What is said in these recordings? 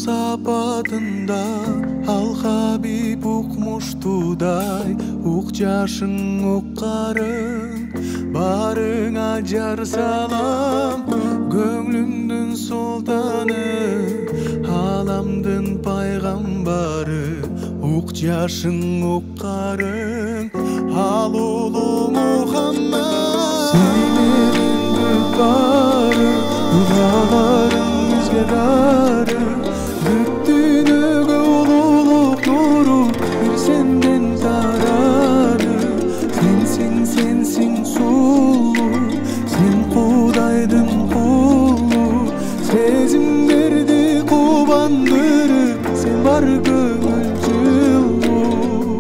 сапатында ал Хабиб укмуштудай ук жашың уккарың барыңа жар салам көңлүмдүн султаны аламдын пайгамбары ук жашың уккарың ал улуу Мухаммад сенин бары дуаларың бизге дары бүттүнөгө улуулук нуру бир сенден тарады сенсиң сулуу сен Кудайдын кулу сезимдерди кубандырып сен бар көңүл жылуу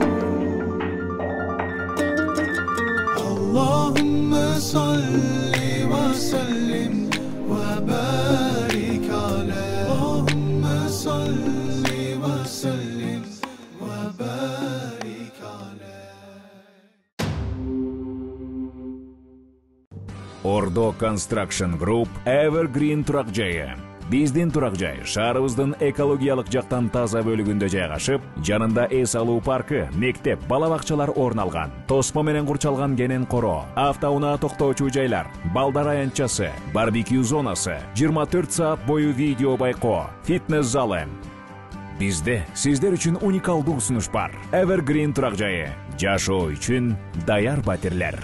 Аллахумма салли ва саллим ва барик алейхи Аллахумма салли ва саллим ва барик алейхи Ордо Construction Group Evergreen турак жайы. Биздин турак жай шаарыбыздын экологиялык жактан таза бөлүгүндө жайгашып, жанында эс алуу паркы, мектеп, бала бакчалар орун алган. Тосмо менен курчалган кенен коро, автоунаа токтоочу жайлар, балдар аянтчасы, барбекю зонасы, 24 саат бою видео байкоо, фитнес залы. Бизде сиздер үчүн уникалдуу сунуш бар. Evergreen турак жайы. Жашоо үчүн даяр батирлер.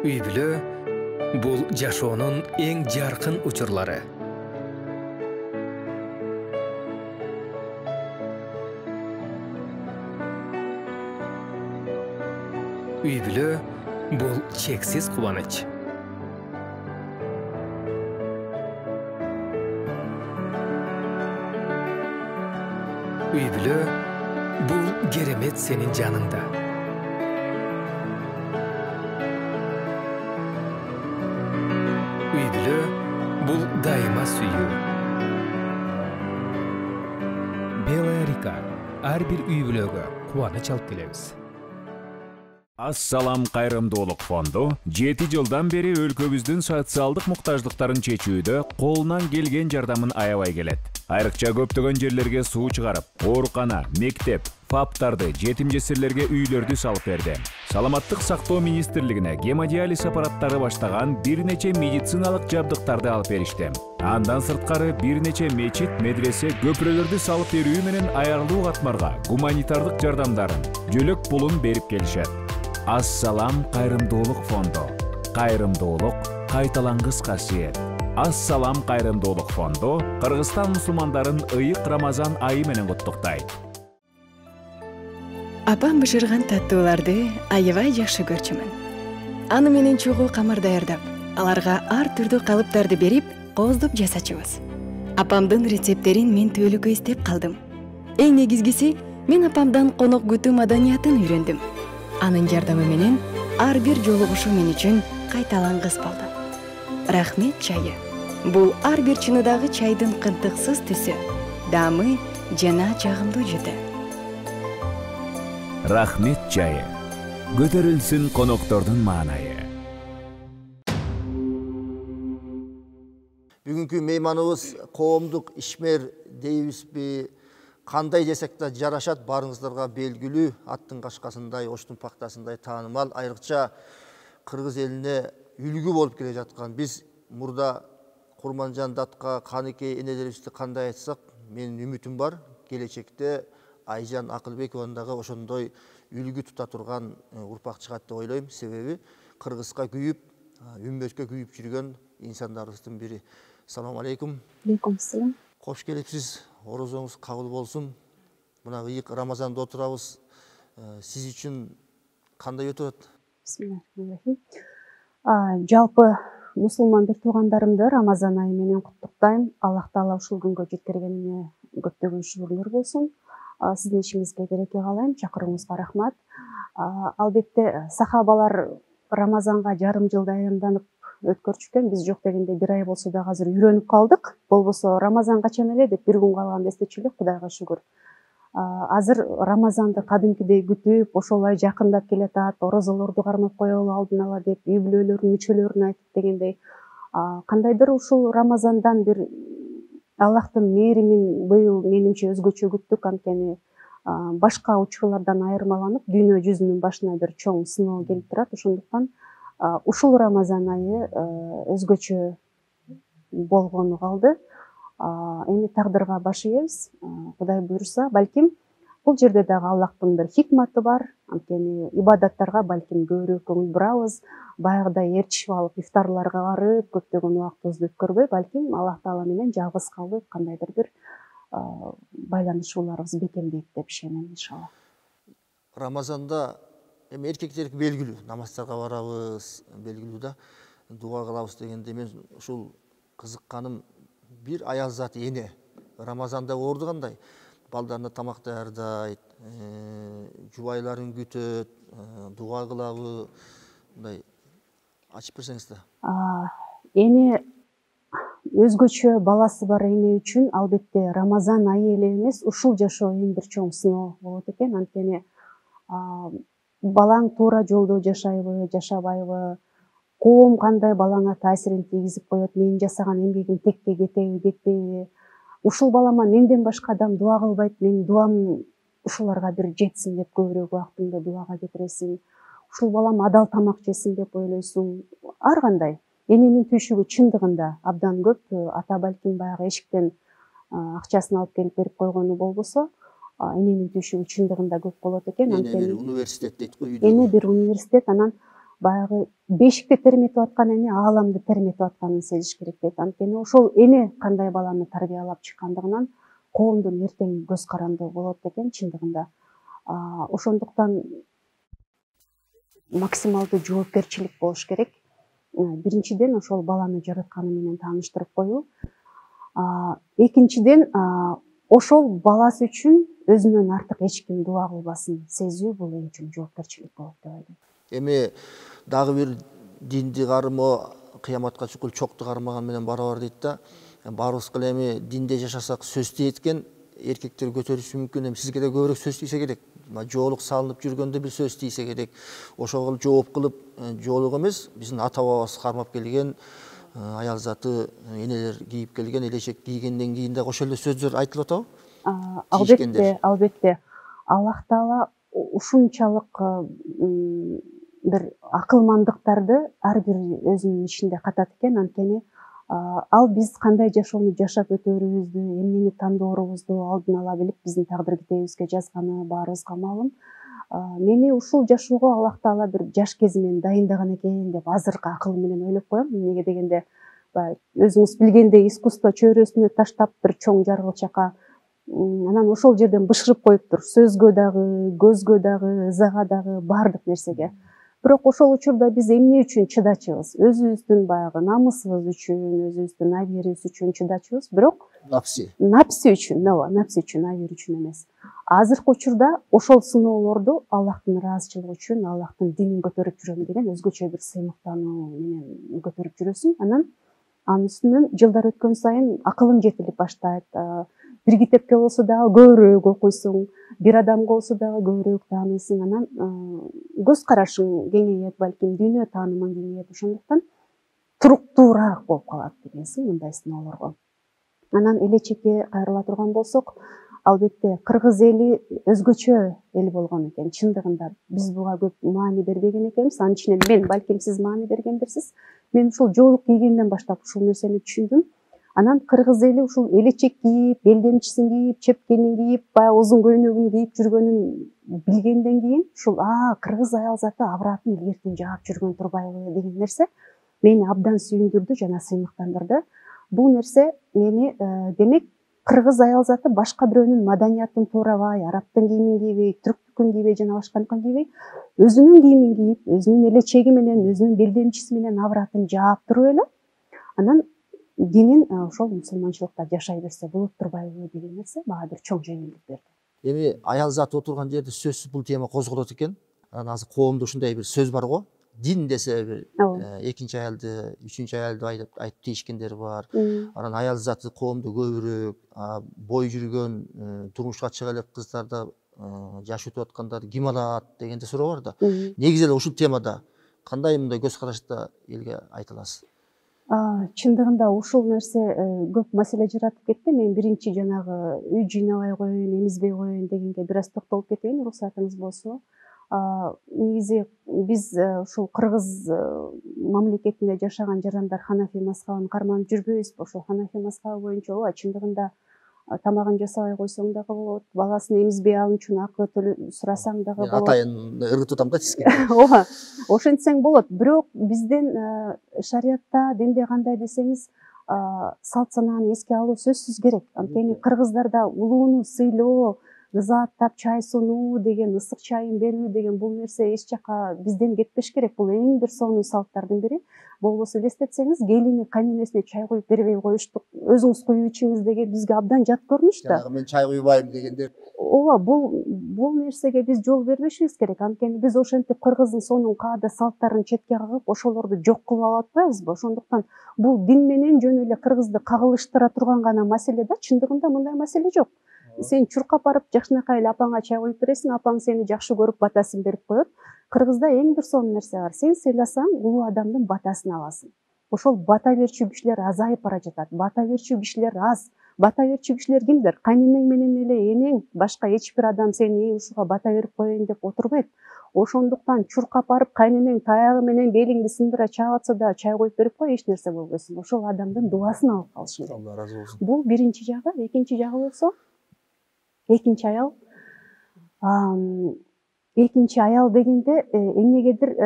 Үй-бүлө бул жашоонун эң жаркын учурлары. Үй-бүлө бул чексиз кубаныч. Үй-бүлө бул керемет сенин жаныңда. Үй-бүлө бул дайыма сүйүү. Белая река ар бир үй-бүлөгө кубаныч алып келебиз. Ассалам кайрымдуулук фонду 7 жылдан бери өлкөбүздүн социалдык муктаждыктарын чечүүдө колунан келген жардамын аябай келет. Айрыкча көптөгөн жерлерге суу чыгарып, оорукана, мектеп, фаптарды, жетим жесирлерге үйлөрдү салып берди. Саламаттык сактоо министрлигине гемодиализ аппараттары баштаган бир нече медициналык жабдыктарды алып беришти. Андан сырткары бир нече мечит, медресе, көпүрөлөрдү салып берүү менен аярылуу катмарга гуманитардык жардамдарын, жөлөк пулун берип келишет. Ассалам кайрымдуулук фонду. Кайрымдуулук кайталангыс касиет. Ассалам кайрымдуулук фонду Кыргызстан мусулмандарын ыйык Рамазан айы менен куттуктайт. Апам бышырган таттууларды аябай жакшы көрчүмүн. Аны менен чогуу камыр даярдап, аларга ар түрдүү калыптарды берип, кооздоп жасачубуз. Апамдын рецепттерин мен түбөлүккө издеп калдым. Эң негизгиси, мен апамдан конок күтүү маданиятын үйрөндүм. Анын жардамы менен ар бир жолугушуу мен үчүн кайталангыс болду. Рахмет чайы. Бул ар бир чыныдагы чайдын кынтыксыз түсү, дамы жана жагымдуу жуты. Рахмет чайы. Көтөрүлсүн коноктордун маанайы. Бүгүнкү мейманыбыз коомдук ишмер дейбизби, кандай десек да жарашат, барыңыздарга белгилүү, аттын кашкасындай, оштун пактасындай таанымал, айрыкча кыргыз элине үлгү болуп келе жаткан. Биз мурда Курманжан Датка, Каныкей энелерибизди кандай айтсак, менин үмүтүм бар, келечекте Айжан Акылбекованы дагы ошондой үлгү тута турган урпак чыгат деп ойлойм. Себеби кыргызга күйүп, үммөткө күйүп жүргөн инсандарыбыздын бири. Салам алейкум. Алейкум салам. Кош келипсиз. Орозоңуз кабыл болсун. Мына ыйык Рамазанда отурабыз. Сиз үчүн кандай өтүп атат? Бисмиллахиррахманиррахим. Жалпы мусулман бир туугандарымды Рамазан айы менен куттуктайм. Аллах Таала ушул күнгө жеткиргенине көптөгөн шүгүрлөр болсун. Сиздин ишиңизге береке каалайм. Чакырууңузга рахмат. Албетте сахабалар Рамазанга жарым жыл даянданып өткөрчүкөн, биз жок дегенде бир ай болсо дагы азыр үйрөнүп калдык. Болбосо Рамазан качан эле деп бир күн калганда эстечү элек, Кудайга шүгүр. Азыр Рамазанды кадимкидей күтүп, ошолай жакындап келатат, орозолорду кармап коелу алдын ала деп үй бүлөлөрдүн мүчөлөрүнө айтып дегендей, кандайдыр ушул Рамазандан бир Аллахтын мээримин быйыл менимче өзгөчө күттүк, анткени башка учурлардан айырмаланып дүйнө жүзүнүн башына бир чоң сыноо келип турат. Ошондуктан ушул Рамазан айы өзгөчө болгону калды. Эми тагдырга баш ийебиз. Кудай буйруса, балким бул жерде дагы Аллахтын бир хикматы бар. Анткени ибадаттарга балким көбүрөөк көңүл бурабыз. Баягыдай ээрчишип алып ифтарларга барып, көптөгөн убактыбызды өткөрбөй, балким Аллах Таала менен жалгыз калып, кандайдыр бир байланышууларыбыз бекемдейт деп ишенем, иншалла. Рамазанда эми эркектерге белгилүү, намаздарга барабыз, белгилүү да, дуа кылабыз дегенде мен ушул кызыкканым бир аял заты эне Рамазанда орду кандай? Балдарына тамак даярдайт, жубайларын күтөт, дуа кылабы, мындай ачып берсеңиз да. Эне өзгөчө баласы бар эне үчүн албетте Рамазан айы эле эмес, ушул жашоо эң бир чоң сыноо болот экен. Анткени балаң туура жолдо жашайбы, жашабайбы, коом кандай балаңа таасирин тийгизип коет, менин жасаган эмгегим текке кетеби, кетпейби, ушул балама менден башка адам дуа кылбайт, менин дуам ушуларга бир жетсин деп көбүрөөк убактыңды дуага кетиресиң, ушул балам адал тамак жесин деп ойлойсуң. Ар кандай эненин түйшүгү чындыгында абдан көп. Ата балким баягы эшиктен акчасын алып келип берип койгону болбосо, эненин түйшүгү чындыгында көп болот экен. Эне бир университет дейт го үйдө. Эне бир университет, анан баягы бешикти терметип аткан эне ааламды терметип атканын сезиш керек дейт. Анткени ошол эне кандай баланы тарбиялап чыккандыгынан коомдун эртең көз каранды болот экен чындыгында. Ошондуктан максималдуу жоопкерчилик болуш керек. Биринчиден ошол баланы жаратканы менен тааныштырып коюу. Экинчиден ошол баласы үчүн өзүнөн артык эч ким дуа кылбасын сезүү, бул эң чоң жоопкерчилик болот деп ойлойм. Эми дагы бир динди кармоо кыяматка чукул чокту кармаган менен барабар дейт да. Баарыбыз кыле эми динде жашасак сөз тиет экен, эркектер көтөрүшү мүмкүн. Эми сизге да көбүрөөк сөз тийсе керек. Жоолук салынып жүргөндө бир сөз тийсе керек. Ошого жооп кылып, жоолук эмес, биздин ата бабабыз кармап келген аял заты энелер кийип келген, элечек кийгенден кийин да ошол эле сөздөр айтылып атабы? Албетте. Аллах Таала ушунчалык бир акылмандыктарды ар бир өзүнүн ишинде катат экен. Анткени ал биз кандай жашоону жашап өтөрүбүздү, эмнени тандоорубузду алдын ала билип, биздин тагдыр китебибизге жазганы баарыбызга маалым. Мени ушул жашоого Аллах Таала бир жаш кезимден дайындаган экен деп азыркы акылым менен ойлоп коем. Эмнеге дегенде, өзүңүз билгендей, искусство чөйрөсүнө таштап бир чоң жаргылчака, анан ошол жерден бышырып коюптур. Сөзгө дагы, көзгө дагы, ызага дагы, баардык нерсеге. Бирок ошол учурда биз эмне үчүн чыдачыбыз? Өзүбүздүн баягы намысыбыз үчүн, өзүбүздүн абийирибиз үчүн чыдачыбыз. Бирок напси үчүн, напси үчүн, абийир үчүн эмес. Азыркы учурда ошол сыноолорду Аллахтын ыраазычылыгы үчүн, Аллахтын динин көтөрүп жүрөм деген өзгөчө бир сыймыктануу менен көтөрүп жүрөсүң. Анан анын үстүнөн жылдар өткөн сайын акылың жетилип баштайт. Бир китепке болсо дагы көбүрөөк окуйсуң, бир адамга болсо дагы көбүрөөк тааныйсың. Анан көз карашың кеңейет, балким дүйнө таанымың кеңейет. Ошондуктан туруктуураак болуп калат дегенсиң мындай сыноолорго. Анан элечекке кайрыла турган болсок, албетте кыргыз эли өзгөчө эл болгон экен. Чындыгында биз буга көп маани бербеген экенбиз. Анын ичинен мен, балким сиз маани бергендирсиз. Мен ушул жоолук кийгенден баштап ушул нерсени түшүндүм. Анан кыргыз эли ушул элечек кийип, белдемчисин кийип, чепкенин кийип, баягы узун көйнөгүн кийип жүргөнүн билгенден кийин ушул кыргыз аял заты абратын илгертен жаап жүргөн турбайбы деген нерсе мени абдан сүйүндүрдү жана сыймыктандырды. Бул нерсе мени демек кыргыз аял заты башка бирөөнүн маданиятын туурабай, арабтын кийимин кийбей, түрктүкүн кийбей жана башканыкын кийбей, өзүнүн кийимин кийип, өзүнүн элечеги менен, өзүнүн белдемчиси менен абратын жаап туруп эле анан динин ошол мусулманчылыкта жашай берсе болот турбайбы деген нерсе мага бир чоң жеңилдик берди. Эми аял заты отурган жерде сөзсүз бул тема козголот экен. Анан азыр коомдо ушундай бир сөз бар го. дин десе бир Ооба. экинчи аялды, үчүнчү аялды айтып тийишкендер бар. Анан аял заты коомдо көбүрөөк, бой жүргөн турмушка чыга элек кыздарда жаш өтүп аткандарды ким алат дегенде суроо бар да. Негизи эле ушул темада кандай мындай көз карашта элге айта аласыз? Чындыгында ушул нерсе көп маселе жаратып кетти. Мен биринчи жанагы үй жыйнабай коеюн, эмизбей коеюн дегенге бир аз токтолуп кетейин, уруксатыңыз болсо. Негизи биз ушул кыргыз мамлекетинде жашаган жарандар ханафи мазхабын карманып жүрбөйбүзбү? Ошол ханафи мазхабы боюнча ооба, чындыгында тамагын жасабай койсоң дагы болот, баласын эмизбей алуу үчүн акы сурасаң дагы болот. Атайын ыргытып атам да сизге. Ооба, ошентсең болот. Бирок биздин шариятта, динде кандай десеңиз, салт санааны эске алуу сөзсүз керек. Анткени кыргыздарда улууну сыйлоо, ыза аттап чай сунуу деген, ысык чайын берүү деген бул нерсе эч жака бизден кетпеш керек. Бул эң бир сонун салттардын бири. Болбосо элестетсеңиз, келини кайненесине чай куюп бербей коюштук. Өзүңүз куюп ичиңиз деген бизге абдан жат көрүнүш да. Жанагы мен чай куйбайм дегендер. Ооба, бул нерсеге биз жол бербешибиз керек. Анткени биз ошентип кыргыздын сонун каада салттарын четке кагып, ошолорду жок кылып алып атпайбызбы? Ошондуктан бул дин менен жөн эле кыргызды кагылыштыра турган гана маселе да. Чындыгында мындай маселе жок. Сен чуркап барып жакшынакай эле апаңа чай куюп бересиң, апаң сени жакшы көрүп батасын берип коет. Кыргызда эң бир сонун нерсе бар. Сен сыйласаң, улуу адамдын батасын аласың. Ошол бата берчү кишилер азайып бара жатат. Бата берчү кишилер аз. Бата берчү кишилер кимдер? Кайненең менен эле энең, башка эч бир адам сени ушуга бата берип коеюн деп отурбайт. Ошондуктан чуркап барып кайненең таягы менен белиңди сындыра чаап атса да чай куюп берип кой, эч нерсе болбойсуң. Ошол адамдын дуасын алып калышың керек. Алла разы болсун. Бул биринчи жагы. Экинчи жагы болсо, экинчи аял. Экинчи аял дегенде эмнегедир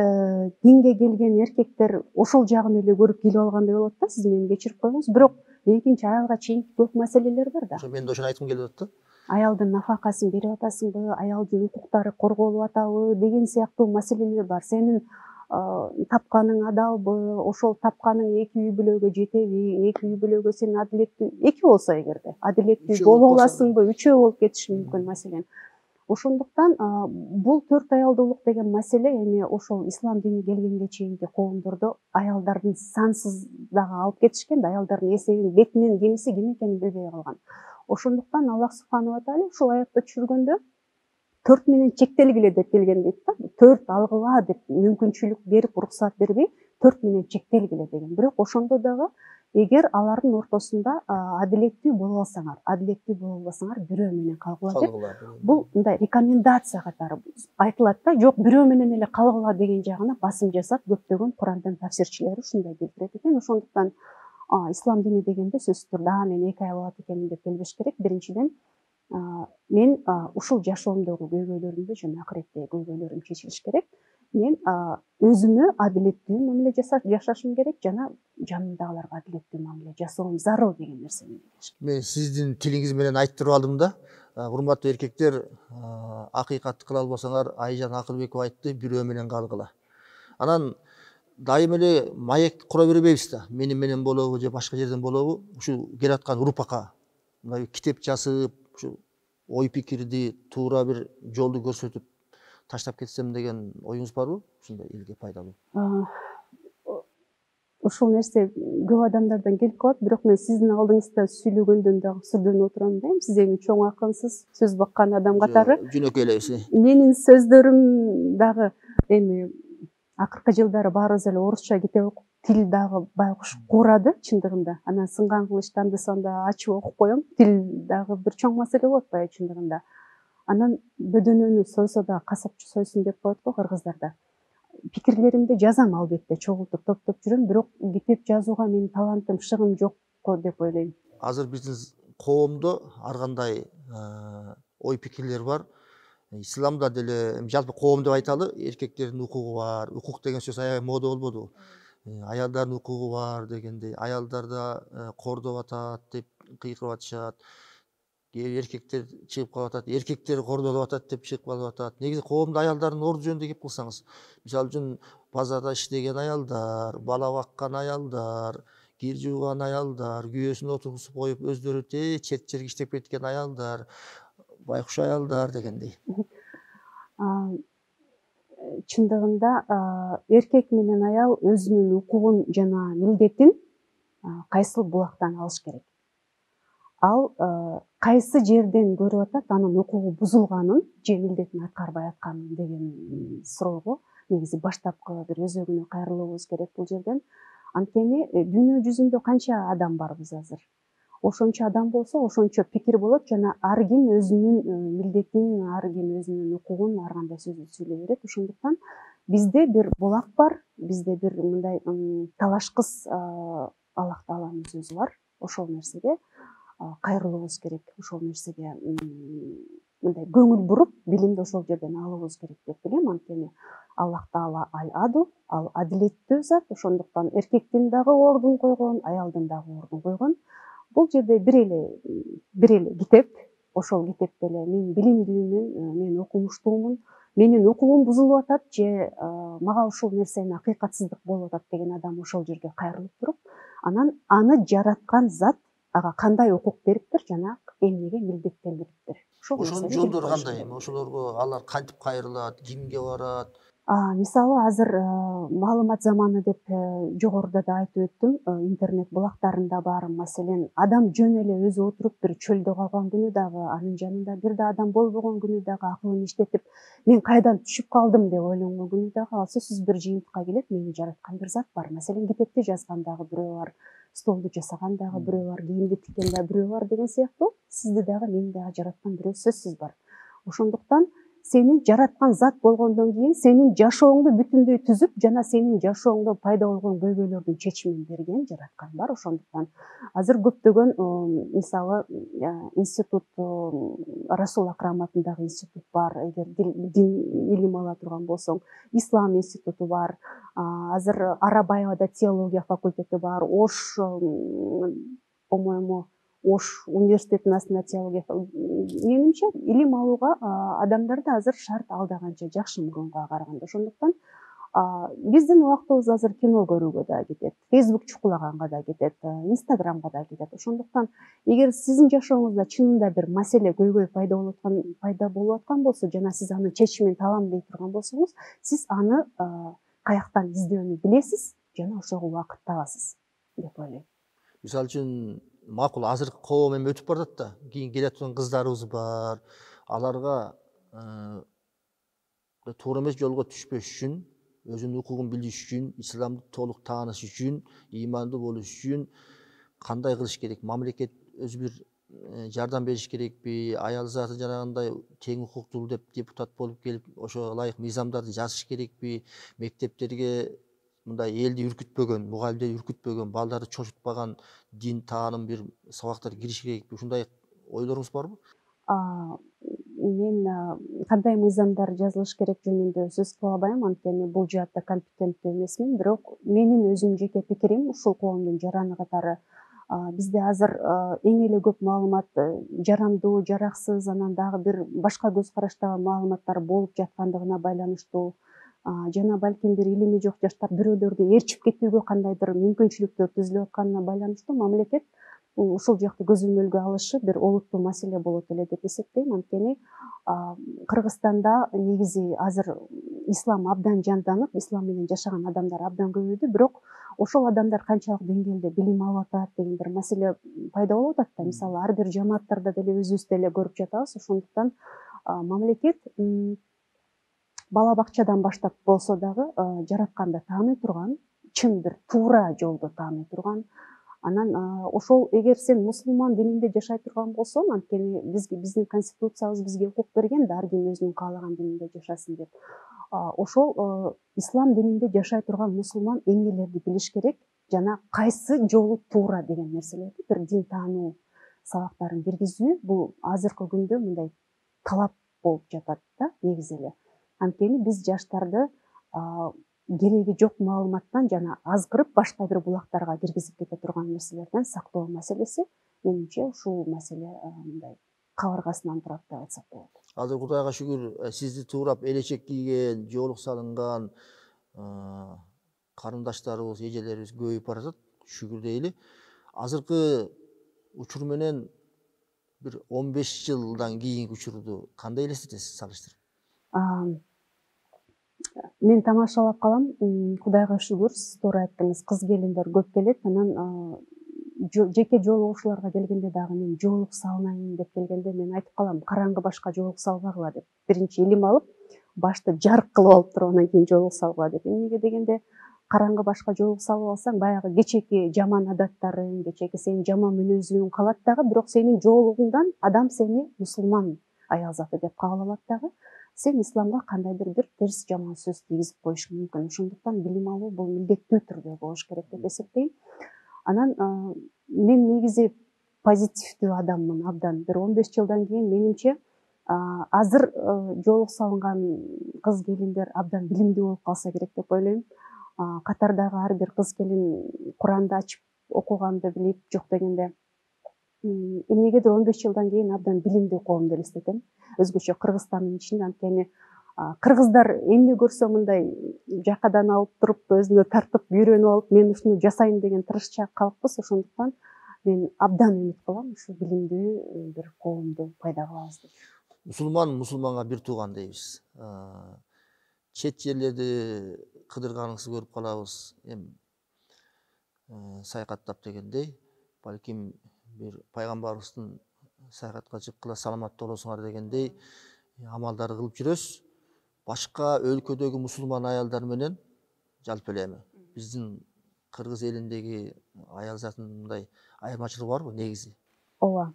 динге келген эркектер ошол жагын эле көрүп келип алгандай болот да. Сиз мени кечирип коюңуз. Бирок экинчи аялга чейин көп маселелер бар да. Ошо мен да ошону айткым келип атат да. Аялдын нафакасын берип атасыңбы, аялдын укуктары корголуп атабы деген сыяктуу маселелер бар. Сенин тапканың адалбы, ошол тапканың эки үй бүлөгө жетеби, эки үй бүлөгө сен адилеттүү, эки болсо эгерде адилеттүү боло аласыңбы, үчөө болуп кетиши мүмкүн маселен. Ошондуктан бул төрт аялдуулук деген маселе эми ошол ислам дини келгенге чейинки коомдордо аялдардын сансыз дагы алып кетишкен да, аялдардын эсебин бетинен кимиси ким экенин билбей калган. Ошондуктан Аллах субханала тааля ушул аятты түшүргөндө 4 менен чектелгиле деп келген дейт да. 4 алгыла деп мүмкүнчүлүк берип, уруксат бербей 4 менен чектелгиле деген. Бирок ошондо дагы эгер алардын ортосунда адилеттүү боло алсаңар, адилеттүү боло албасаңар бирөө менен калгыла деп. Бул мындай рекомендация катары айтылат да. Жок, бирөө менен эле калгыла деген жагына басым жасап, көптөгөн Курандын тафсирчилери ушундай келтирет экен. Ошондуктан ислам дини дегенде сөзсүз түрдө мен эки аял алат экенмин деп келбеш керек. Биринчиден мен ушул жашоомдогу көйгөйлөрүмдү жана акыреттеги көйгөйлөрүм чечилиш керек. Мен өзүмө адилеттүү мамиле жашашым керек жана жанымдагыларга адилеттүү мамиле жасоом зарыл деген нерсени билиш керек. Мен сиздин тилиңиз менен айтып алдым да. Урматтуу эркектер, акыйкатты кыла албасаңар, Айжан Акылбекова айтты, бирөө менен калгыла. Анан дайым эле маек кура бербейбиз да. Менен болобу же башка жерден болобу, ушу келаткан урпакка мындай китеп жазып, ушу ой пикирди туура бир жолду көрсөтүп таштап кетсем деген оюңуз барбы? Ушундай элге пайдалуу. Ушул нерсе көп адамдардан келип калат, бирок мен сиздин алдыңызда сүйлөгөндөн дагы сүрдөнүп отурам да. Сиз эми чоң акынсыз, сөз баккан адам катары. Жөнөкөй элебиз. Менин сөздөрүм дагы эми акыркы жылдары баарыбыз эле орусча китеп окуп, тил дагы байкуш куурады чындыгында. Анан сынган кылычты анда-санда ачып окуп коем. Тил дагы бир чоң маселе болуп атпайбы чындыгында. Анан бөдөнөнү сойсо да касапчы сойсун деп коет го кыргыздарда. Пикирлеримди жазам албетте, чогултуп топтоп жүрөм, бирок китеп жазууга менин талантым, шыгым жок деп ойлойм. Азыр биздин коомдо ар кандай ой пикирлер бар. Исламда деле жалпы коом деп айталы, эркектердин укугу бар. Укук деген сөз аябай мода болбоду. Аялдардын укугу бар дегендей, аялдарда кордоп атат деп кыйкырып атышат. Эркектер чыгып калып атат, эркектер кордолуп атат деп чыгып калып атат. Негизи коомдо аялдардын орду жөнүндө кеп кылсаңыз, мисалы үчүн базарда иштеген аялдар, бала баккан аялдар, кир жууган аялдар, күйөөсүн отургузуп коюп өздөрү чет жерге иштеп кеткен аялдар, байкуш аялдар дегендей. чындыгында эркек менен аял өзүнүн укугун жана милдетин кайсыл булактан алыш керек. Ал кайсы жерден көрүп атат анын укугу бузулганын же милдетин аткарбай атканын деген суроого негизи баштапкы бир өзөгүнө кайрылуубуз керек бул жерден. Анткени дүйнө жүзүндө канча адам барбыз азыр? Ошончо адам болсо ошончо пикир болот жана ар ким өзүнүн милдетин, ар ким өзүнүн укугун ар кандай сөздү сүйлөй берет. Ошондуктан бизде бир булак бар, бизде бир мындай талашкыс Аллах Тааланын сөзү бар. Ошол нерсеге кайрылуубуз керек, ошол нерсеге мындай көңүл буруп, билимди ошол жерден алуубуз керек деп билем. Анткени Аллах Таала аль-адл, ал адилеттүү зат. Ошондуктан эркектин дагы ордун койгон, аялдын дагы ордун койгон. Бул жерде бир эле китеп, ошол китепте эле мен билимдүүмүн, мен окумуштуумун, менин укугум бузулуп атат же мага ушул нерсенин акыйкатсыздык болуп атат деген адам ошол жерге кайрылып туруп, анан аны жараткан зат ага кандай укук бериптир жана эмнеге милдеттендириптир. Ошонун жолдору кандай? Ошолорго алар кантип кайрылат, кимге барат? Мисалы азыр маалымат заманы деп жогоруда да айтып өттүм. Интернет булактарында бар. Маселен, адам жөн эле өзү отуруп бир чөлдө калган күнү дагы, анын жанында бир да адам болбогон күнү дагы акылын иштетип, мен кайдан түшүп калдым деп ойлонгон күнү дагы ал сөзсүз бир жыйынтыкка келет. Мени жараткан бир зат бар. Маселен, китепти жазган дагы бирөө бар, столду жасаган дагы бирөө бар, кийимди тиккен дагы бирөө бар деген сыяктуу. Сизди дагы мени дагы жараткан бирөө сөзсүз бар. Ошондуктан сени жараткан зат болгондон кийин сенин жашооңду бүтүндөй түзүп жана сенин жашооңдо пайда болгон көйгөйлөрдүн чечимин берген жараткан бар. Ошондуктан азыр көптөгөн мисалы институт, Расул Акрам атындагы институт бар. Эгер дин илим ала турган болсоң, Ислам институту бар. Азыр Арабаевада теология факультети бар. Ош, по-моему, Ош университетинин астында теология. Менимче, илим алууга адамдар да азыр шарт алдаганча жакшы мурунга караганда. Ошондуктан биздин убактыбыз азыр кино көрүүгө да кетет, Facebook чукулаганга да кетет, Instagramга да кетет. Ошондуктан эгер сиздин жашооңузда чынында бир маселе, көйгөй пайда болуп аткан болсо жана сиз анын чечимин табам дей турган болсоңуз, сиз аны каяктан издөөнү билесиз жана ошого убакыт табасыз деп ойлойм. Мисалы үчүн макул азыркы коом эми өтүп баратат да, кийин келе аткан кыздарыбыз бар. Аларга туура эмес жолго түшпөш үчүн, өзүнүн укугун билиш үчүн, исламды толук тааныш үчүн, ыймандуу болуш үчүн кандай кылыш керек? Мамлекет өзү бир жардам бериш керекпи? Аял заты жанагындай тең укуктуу деп депутат болуп келип, ошого ылайык мыйзамдарды жазыш керекпи? Мектептерге мындай элди үркүтпөгөн, мугалимдерди үркүтпөгөн, балдарды чочутпаган дин тааным бир сабактар кириш керекпи? Ушундай ойлоруңуз барбы? Мен кандай мыйзамдар жазылыш керек жөнүндө сөз кыла албайм, анткени бул жаатта компетенттүү эмесмин. Бирок менин өзүм жеке пикирим ушул коомдун жараны катары бизде азыр эң эле көп маалымат жарамдуу, жараксыз, анан дагы бир башка көз караштагы маалыматтар болуп жаткандыгына байланыштуу жана балким бир илими жок жаштар бирөөлөрдү ээрчип кетүүгө кандайдыр мүмкүнчүлүктөр түзүлүп атканына байланыштуу мамлекет ушул жакты көз өмөлгө алышы бир олуттуу маселе болот эле деп эсептейм. Анткени Кыргызстанда негизи азыр ислам абдан жанданып, ислам менен жашаган адамдар абдан көбөйдү, бирок ошол адамдар канчалык деңгээлде билим алып атат деген бир маселе пайда болуп атат да. Мисалы, ар бир жамааттарда деле өзүбүз деле көрүп жатабыз. Ошондуктан мамлекет бала бакчадан баштап болсо дагы жаратканды тааный турган, чын бир туура жолду тааный турган. Анан ошол эгер сен мусулман дининде жашай турган болсоң, анткени биздин конституциябыз бизге укук берген да, ар ким өзүнүн каалаган дининде жашасын деп. Ошол ислам дининде жашай турган мусулман эмнелерди билиш керек жана кайсы жолу туура деген нерселерди бир дин таануу сабактарын киргизүү бул азыркы күндө мындай талап болуп жатат да негизи эле. Анткени биз жаштарды кереги жок маалыматтан жана азгырып башка бир булактарга киргизип кете турган нерселерден сактоо маселеси менимче ушул маселе мындай кабыргасынан турат деп айтсак болот. Азыр Кудайга шүгүр, сизди туурап элечек кийген, жоолук салынган карындаштарыбыз, эжелерибиз көбөйүп баратат, шүгүр дейли. Азыркы учур менен бир 15 жылдан кийинки учурду кандай элестетесиз салыштырып? мен тамашалап калам. Кудайга шүгүр, сиз туура айттыңыз, кыз келиндер көп келет. Анан жеке жолугушууларга келгенде дагы мен жоолук салынайын деп келгенде мен айтып калам, караңгы башка жоолук салбагыла деп. Биринчи илим алып, башты жарык кылып алып туруп, анан кийин жоолук салгыла деп. Эмнеге дегенде, караңгы башка жоолук салып алсаң, баягы кечеки жаман адаттарың, кечеки сенин жаман мүнөзүң калат дагы, бирок сенин жоолугуңдан адам сени мусулман аял заты деп кабыл алат дагы. Сен исламга кандайдыр бир терс жаман сөз тийгизип коюшуң мүмкүн. Ошондуктан билим алуу бул милдеттүү түрдө болуш керек деп эсептейм. Анан мен негизи позитивдүү адаммын абдан. Бир 15 жылдан кийин менимче азыр жоолук салынган кыз келиндер абдан билимдүү болуп калса керек деп ойлойм. Катардагы ар бир кыз келин Куранды ачып окуганды билип, жок дегенде эмнегедир 15 жылдан кийин абдан билимдүү коом деп элестетем. Өзгөчө Кыргызстандын ичинде, анткени кыргыздар эмне көрсө мындай жакадан алып туруп, өзүнө тартып, үйрөнүп алып, мен ушуну жасайм деген тырышчаак калкпыз. Ошондуктан мен абдан үмүт кылам ушу билимдүү бир коомду пайда кылабыз деп. Мусулманга бир тууган дейбиз. Чет жерлерди кыдырганыңызды көрүп калабыз. Саякаттап дегендей, балким бир пайгамбарыбыздын саякатка чыккыла саламатта болосуңар дегендей амалдарды кылып жүрөсүз. Башка өлкөдөгү мусулман аялдар менен жалпы эле биздин кыргыз элиндеги аял затындай айырмачылык барбы негизи? Ооба.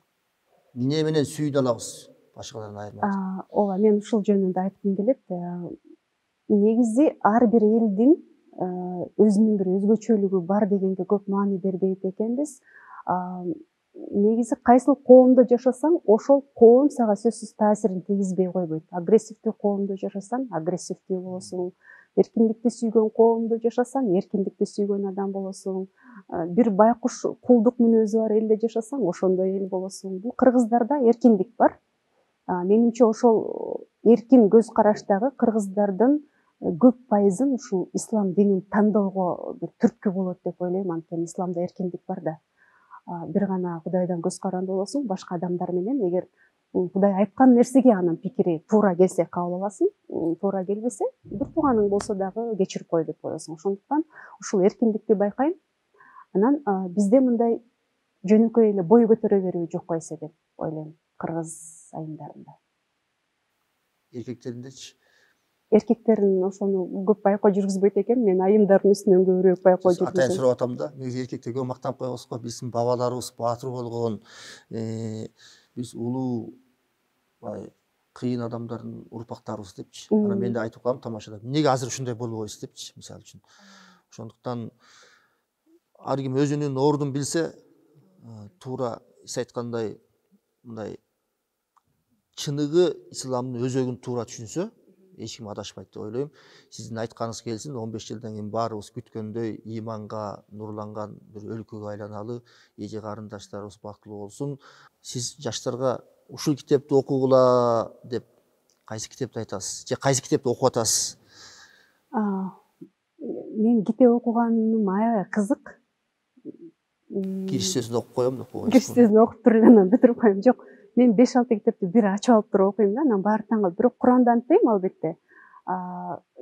Эмне менен сүйдү алабыз башкалардан айырмачылык? Ооба, мен ушул жөнүндө айткым келет. Негизи ар бир элдин өзүнүн бир өзгөчөлүгү бар дегенге көп маани бербейт экенбиз. Негизи кайсыл коомдо жашасаң, ошол коом сага сөзсүз таасирин тийгизбей койбойт. Агрессивдүү коомдо жашасаң, агрессивдүү болосуң. Эркиндикти сүйгөн коомдо жашасаң, эркиндикти сүйгөн адам болосуң. Бир байкуш кулдук мүнөзү бар элде жашасаң, ошондой эл болосуң. Бул кыргыздарда эркиндик бар. Менимче ошол эркин көз караштагы кыргыздардын көп пайызын ушул ислам динин тандоого бир түрткү болот деп ойлойм. Анткени исламда эркиндик бар да. Бир гана Кудайдан көз каранды болосуң, башка адамдар менен эгер Кудай айткан нерсеге анын пикири туура келсе кабыл аласың, туура келбесе, бир тууганың болсо дагы кечирип кой деп коесуң. Ошондуктан ушул эркиндикти байкайм. Анан бизде мындай жөнөкөй эле бой көтөрө берүү жок койсо деп ойлойм кыргыз айымдарында. Эркектериндечи? Эркектерин ошону көп байкоо жүргүзбөйт экен. Мен айымдардын үстүнөн көбүрөөк байкоо жүргүзөм. Атайын сурап атам да. Негизи эркектерге көп мактанып коебуз го. Биздин бабаларыбыз баатыр болгон, биз улуу кыйын адамдардын урпактарыбыз депчи. Анан мен да айтып калам тамашада. Эмнеге азыр ушундай болбойбуз депчи, мисалы үчүн. Ошондуктан ар ким өзүнүн ордун билсе, туура сиз айткандай мындай чыныгы исламдын өзөгүн туура түшүнсө, эч ким адашпайт деп ойлойм. Сиздин айтканыңыз келсин, 15 жылдан кийин баарыбыз күткөндөй ыйманга нурланган бир өлкөгө айланалы, эже карындаштарыбыз бактылуу болсун. Сиз жаштарга ушул китепти окугула деп кайсы китепти айтасыз? Же кайсы китепти окуп атасыз? Мен китеп окуганым аябай кызык. Кириш сөзүн окуп коем деп койгонсуз. Кириш сөзүн окуп туруп анан бүтүрүп коем. Жок, мен 5-6 китепти бир ачып алып туруп окуйм да, анан баары таң калып. Бирок Куранды антпайм албетте.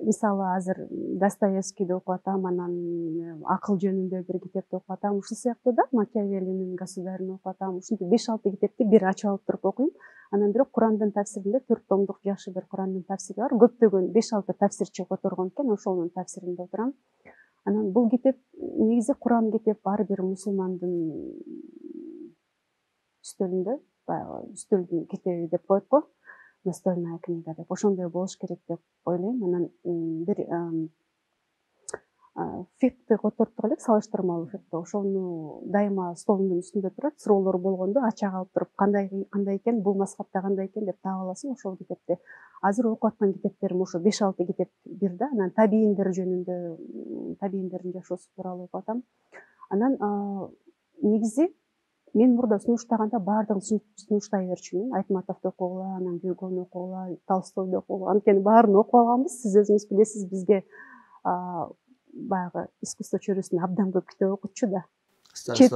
Мисалы азыр Достоевскийди окуп атам, анан акыл жөнүндө бир китепти окуп атам. Ушул сыяктуу да Макиавеллинин Государын окуп атам. Ушинтип 5-6 китепти бир ачып алып туруп окуйм. Анан бирок Курандын тафсиринде 4 томдук жакшы бир Курандын тафсири бар. Көптөгөн 5-6 тафсирчи которгон экен, ошонун тафсиринде отурам. Анан бул китеп негизи Куран китеп ар бир мусулмандын үстөлүндө, үстөлдүн китеби деп коет го, настольная книга деп, ошондой болуш керек деп ойлойм. Анан бир фикти котортук элек, салыштырмалуу фикти, ошону дайыма столумдун үстүндө турат, суроолор болгондо ача калып туруп, кандай экен, бул мазхабта кандай экен деп таап аласың ошол китепти. Азыр окуп аткан китептерим ошо 5-6 китеп бир да. Анан табийиндер жөнүндө, табийиндердин жашоосу тууралуу окуп атам. Анан негизи мен мурда сунуштаганда баардыгын сунуштай берчүмүн. Айтматовду окугула, анан Гюгону окугула, Толстойду окугула. Анткени баарын окуп алганбыз. Сиз өзүңүз билесиз, бизге баягы искусство чөйрөсүндө абдан көп китеп окутчу да. Чет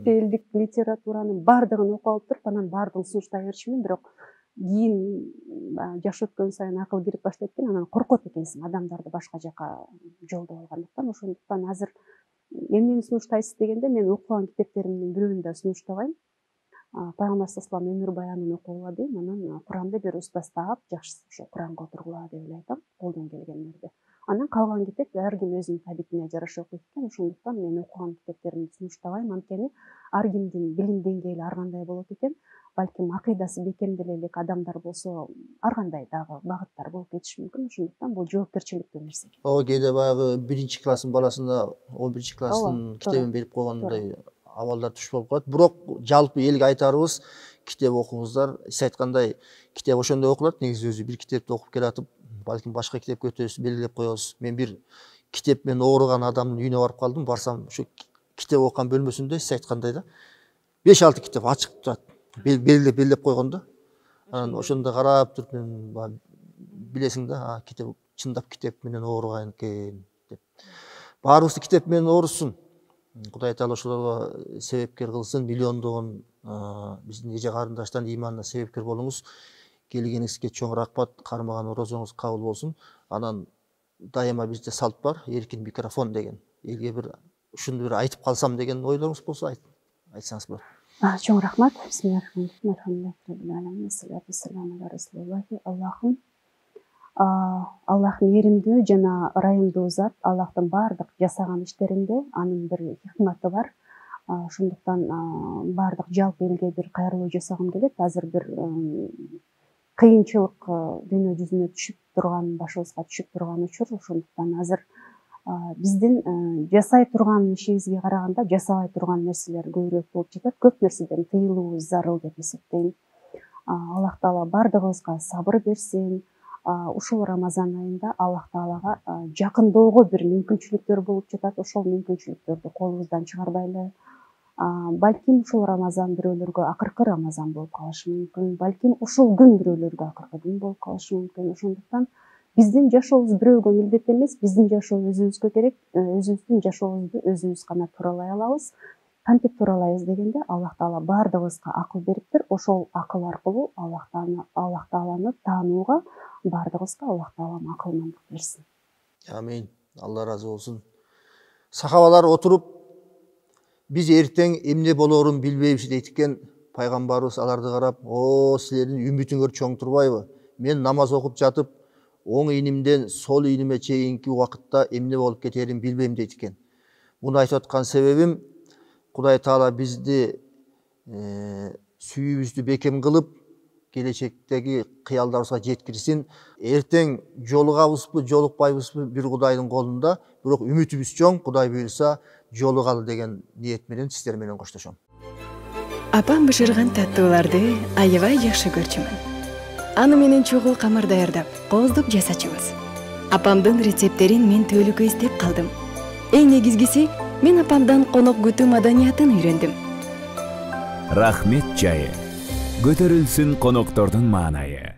элдик литературанын баардыгын окуп алып туруп, анан баардыгын сунуштай берчүмүн. Бирок кийин жаш өткөн сайын акыл кирип баштайт экен, анан коркот экенсиң адамдарды башка жака жолдоп алгандыктан. Ошондуктан азыр эмнени сунуштайсыз дегенде, мен окуган китептеримдин бирөөнү да сунуштабайм. Пайгамбар саллаллаху өмүр баянын окугула дейм, анан Куранды бир устастап, жакшысы ошо Куранга отургула деп эле айтам, колдон келгендерди. Анан калган китеп ар ким өзүнүн табитине жараша окуйт экен. Ошондуктан мен окуган китептеримди сунуштабайм, анткени ар кимдин билим деңгээли ар кандай болот экен. Балким акыйдасы бекемделе элек адамдар болсо, ар кандай дагы багыттар болуп кетиши мүмкүн. Ошондуктан бул жоопкерчиликтүү нерсе экен. Ооба, кээде баягы 1-класстын баласына 11-класстын китебин берип койгондой абалдар туш болуп калат. Бирок жалпы элге айтарыбыз, китеп окуңуздар. Сиз айткандай, китеп ошондой окулат. Негизи өзү бир китепти окуп келатып, балким башка китепке өтөбүз, белгилеп коебуз. Мен бир китеп менен ооруган адамдын үйүнө барып калдым. Барсам, ошо китеп окуган бөлмөсүндө сиз айткандай да 5-6 китеп ачык турат. Белгилеп койгон да. Анан ошондо карап туруп мен билесиң да, китеп чындап китеп менен ооруган экен деп. Баарыбызды китеп менен оорусун. Кудай Таала ошолорго себепкер кылсын. Миллиондогон биздин эже карындаштан иманына себепкер болуңуз. Келгениңизге чоң рахмат. Кармаган орозоңуз кабыл болсун. Анан дайыма бизде салт бар, эркин микрофон деген. Элге бир ушуну бир айтып калсам деген ойлоруңуз болсо айтсаңыз болот. Чоң рахмат. Аллах мээримдүү жана ырайымдуу зат. Аллахтын баардык жасаган иштеринде анын бир хикматы бар. Ошондуктан баардык жалпы элге бир кайрылуу жасагым келет. Азыр бир кыйынчылык дүйнө жүзүнө түшүп турган, башыбызга түшүп турган учур. Ошондуктан азыр биздин жасай турган ишибизге караганда жасабай турган нерселер көбүрөөк болуп жатат. Көп нерседен тыйылуубуз зарыл деп эсептейм. Аллах Таала баардыгыбызга сабыр берсин. Ушул Рамазан айында Аллах Таалага жакындоого бир мүмкүнчүлүктөр болуп жатат. Ошол мүмкүнчүлүктөрдү колубуздан чыгарбайлы. Балким ушул Рамазан бирөөлөргө акыркы Рамазан болуп калышы мүмкүн. Балким ушул күн бирөөлөргө акыркы күн болуп калышы мүмкүн. Ошондуктан биздин жашообуз бирөөгө милдет эмес, биздин жашоо өзүбүзгө керек. Өзүбүздүн жашообузду өзүбүз гана тууралай алабыз. Кантип тууралайбыз дегенде, Аллах Таала баардыгыбызга акыл бериптир. Ошол акыл аркылуу Аллах Тааланы таанууга баардыгыбызга Аллах Таалам акылмандык берсин. Амин. Алла разы болсун. Сахабалар отуруп, биз эртең эмне болоорун билбейбиз дейт экен. Пайгамбарыбыз аларды карап, силердин үмүтүңөр чоң турбайбы? Мен намаз окуп жатып, оң ийнимден сол ийниме чейинки убакытта эмне болуп кетерин билбейм дейт экен. Муну айтып аткан себебим, Кудай Таала бизди сүйүүбүздү бекем кылып, келечектеги кыялдарыбызга жеткирсин. Эртең жолугабызбы, жолукпайбызбы бир Кудайдын колунда, бирок үмүтүбүз чоң. Кудай буйрса жолугалы деген ниет менен сиздер менен коштошом. Апам бышырган таттууларды аябай жакшы көрчүмүн. Аны менен чогуу камыр даярдап, кооздуп жасачубуз. Апамдын рецепттерин мен түбөлүккө издеп калдым. Эң негизгиси, мен апамдан конок күтүү маданиятын үйрөндүм. Рахмет чайы. Көтөрүлсүн коноктордун маанайы.